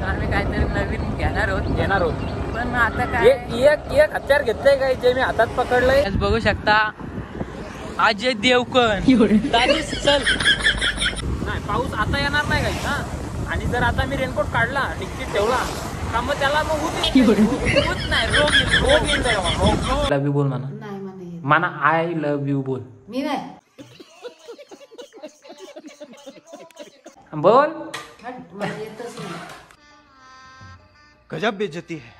आम्ही काहीतरी नवीन घेणार आहोत पण आता काय एक हत्यार घेतलंय काय जे मी हातात पकडलंय. आज बघू शकता अजय देवगण चल. नाही पाऊस आता येणार नाही काही हा. आणि जर आता मी रेनकोट काढला टिकीट ठेवला का मग त्याला मग होत नाही रोग येईल. लव्ह यू बोल म्हणा आय लव्ह यू बोल. मी नाही बोल. गजब बेइज्जती है.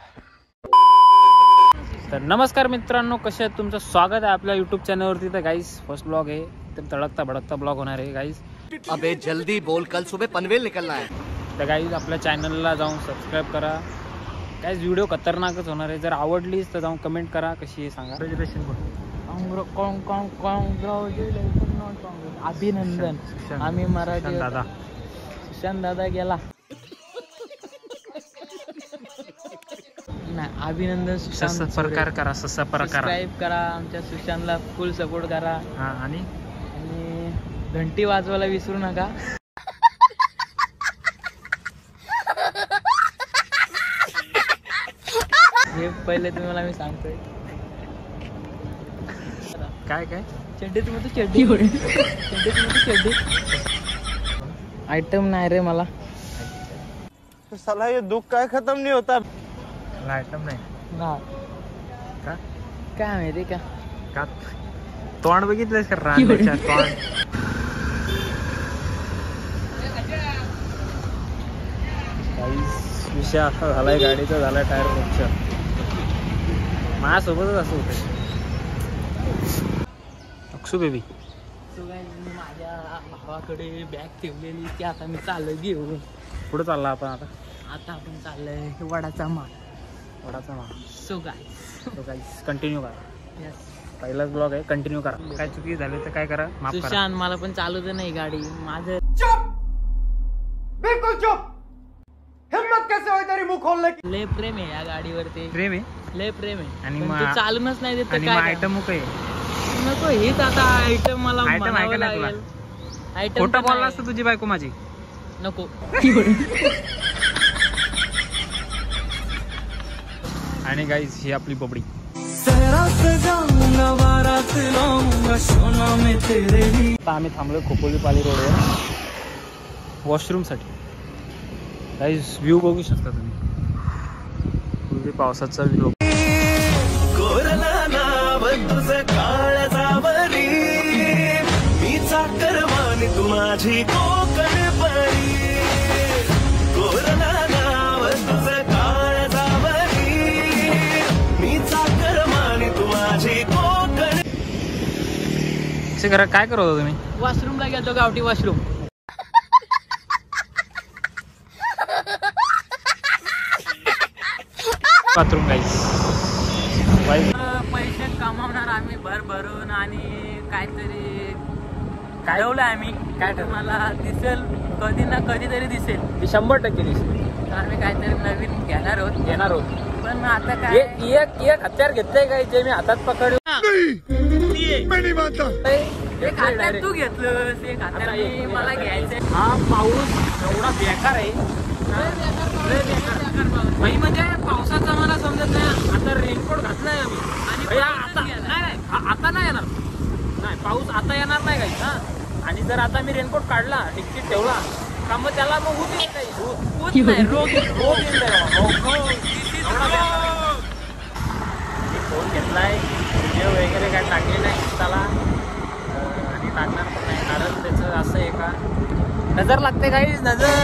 तर नमस्कार मित्रांनो, कसे आहेत? तुमचं स्वागत आहे आपल्या यूट्यूब चॅनलवरती. तर गाईस फर्स्ट ब्लॉग आहे, तर तडकता भडकता ब्लॉग होणार आहे गाईस. अबे जल्दी बोल, कल सुबह पनवेल निकलना है. तर गाईज आपल्या चॅनलला जाऊन सबस्क्राईब करा. गाईज व्हिडिओ खतरनाकच होणार आहे. जर आवडलीच तर जाऊन कमेंट करा कशी आहे सांगा. अभिनंदन. आम्ही मराठी दादा सुशांत दादा गेला नाही. अभिनंदन सुशांत. प्रकार करा, ससा प्रकार सबस्क्राईब करा, आमच्या सुशांतला फुल सपोर्ट करा. आणि घंटी वाजवायला विसरू नका. हे पहिले तुम्हाला मी सांगतोय. काय चड्डीत मध्ये चड्डी आयटम नाही रे मला. साला ये दुख काय खत्म नहीं होता. आयटम नाही ना का काय माहिती का तोंड बघितलंस का रांगेच्या तोंड. विषय असा झालाय गाडीचा, झालाय टायर पंक्चर. माझ्यासोबतच असं होतं. अक्षू बेबी माझ्या भावाकडे बॅग ठेवलेली ती आता मी चाललोय घेऊन. पुढे चालला आपण आता आपण चाललोय वडाचा माळ. सो गाईस कंटिन्यू करा. पहिलाच ब्लॉग आहे, कंटिन्यू करा. काय चुकी झाली तर काय करा, माफ करा. सुशांत मला पण चालू तर नाही गाडी. माझं चुप, बिल्कुल चुप. हिम्मत कैसे होई तेरी मुंह खोलने की. लय प्रेम आहे या गाडीवरती. प्रेम आहे लय प्रेम आहे आणि पण मग तू चालूनच नाही देत तर आणि काय आयटम काय नको. हेच आता आयटम मला Item आहे म्हणावं का नाही तुला? लागेल. आयटम खोटं बोलला असतं तुझी बायको माझी. नको. आणि गाईज ही आपली बबडी. आता आम्ही थांबलोय खोपोलीपाली रोडवर वॉशरूम साठी. गाईज व्ह्यू बघू शकता तुम्ही, पावसाचा व्ह्यू. तू माझी कोकण परी, कोरला नाव तुझं काळजावरी, मी चाकर माने तू माझी कोकण. घरात काय करत होता तुम्ही? वॉशरूमला गेलो, गावठी वॉशरूम. Bathroom guys. पैसे कमावणार आम्ही भरभरून आणि काहीतरी ठरवलं आम्ही. काय मला दिसेल कधी ना कधीतरी दिसेल. 100% दिसेल. आम्ही काहीतरी नवीन घेणार आहोत पण आता काय एक हत्यार घेतलंय काय जे मी हातात पकडलं. एक हातात तू घेतलंस, एक हातात मला घ्यायचंय. हा पाऊस एवढा बेकार आहे भाई, म्हणजे पावसाचा मला समजत नाही. आता रेनकोट घातलाय आम्ही आणि आता नाही येणार. नाही पाऊस आता येणार नाही काही हा. आणि जर आता मी रेनकोट काढला टिकीट ठेवला का मग त्याला मग होत नाही रोग येईल. फोन घेतलाय, व्हिडिओ वगैरे काय टाकले नाही त्याला आणि टाकणार पण नाही. कारण त्याचं असं आहे का नजर लागते काही नजर.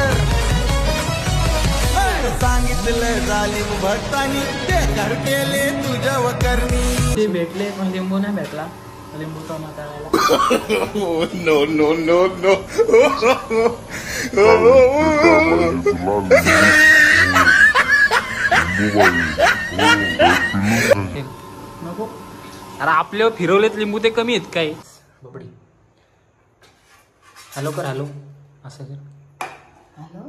सांगितलं जालिम भक्तानी ते कर केले तुझ्या वकरणी. ते भेटले पण लिंबू नाही भेटला. लिंबू तो माताळायला. No no no no. नको. अरे आपल्यावर फिरवलेत लिंबू ते कमी आहेत काय. बबडी हॅलो कर. हॅलो असं कर. हॅलो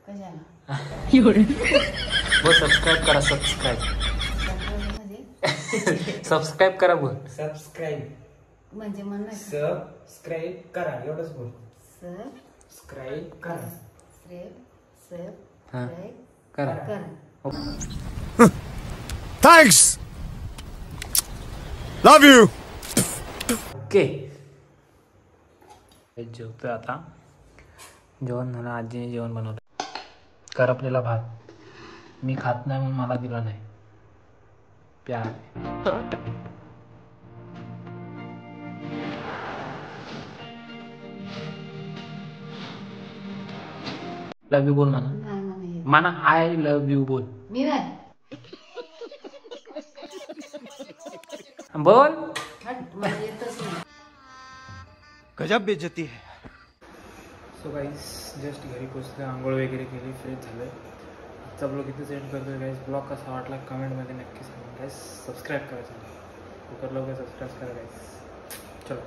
कशाला हो सबस्क्राईब करा. सबस्क्राईब करा बोल. सबस्क्राईब म्हणजे म्हणणं सबस्क्राईब करा एवढंच बोल. सर सबस्क्राईब करा. करा. कर. Thanks love you. ओके. जेवतोय आता. जेवण झालं. आजीने जेवण बनवलं. करपलेला भात मी खात नाही म्हणून मला दिला नाही. प्यार. लव यू बोल म्हणा. नाही नाही म्हणा आय लव्ह यू बोल. मी नाही. बोल. हट, मला येतच नाही. गजब बेइज्जती है. सो गाईस जस्ट घरी पोचले. आंघोळ वगैरे केली. फ्रेश झालं. आजचा ब्लॉग इथे सेंड करतो गाईस. ब्लॉग कसा वाटला कमेंटमध्ये नक्की सांगा गाईस. सबस्क्राईब करा चॅनल. लवकर सबस्क्राईब करा गाईस. चलो.